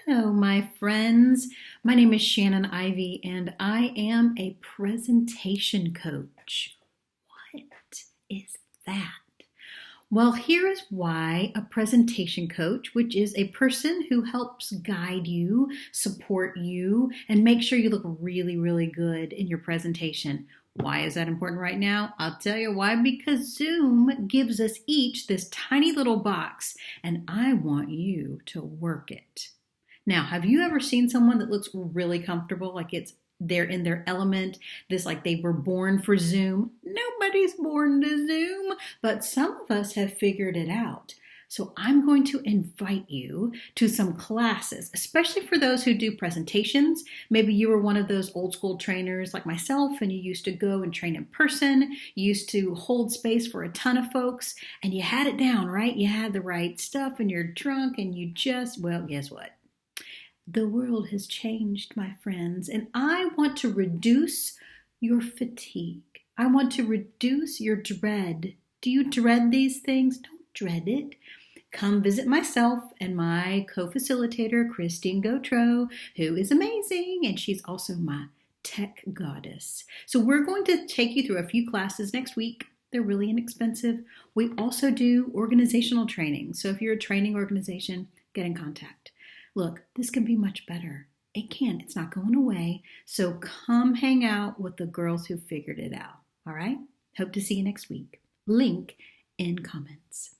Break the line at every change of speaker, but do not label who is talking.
Hello, my friends. My name is Shannon Ivey, and I am a presentation coach. What is that? Well, here is why a presentation coach, which is a person who helps guide you, support you, and make sure you look really, really good in your presentation. Why is that important right now? I'll tell you why. Because Zoom gives us each this tiny little box, and I want you to work it. Now, have you ever seen someone that looks really comfortable, like they're in their element, this like they were born for Zoom? Nobody's born to Zoom, but some of us have figured it out. So I'm going to invite you to some classes, especially for those who do presentations. Maybe you were one of those old school trainers like myself, and you used to go and train in person. You used to hold space for a ton of folks, and you had it down, right? You had the right stuff in your trunk, and well, guess what? The world has changed, my friends, and I want to reduce your fatigue. I want to reduce your dread. Do you dread these things? Don't dread it. Come visit myself and my co-facilitator, Christine Gautreaux, who is amazing, and she's also my tech goddess. So we're going to take you through a few classes next week. They're really inexpensive. We also do organizational training. So if you're a training organization, get in contact. Look, this can be much better. It can. It's not going away. So come hang out with the girls who figured it out. All right? Hope to see you next week. Link in comments.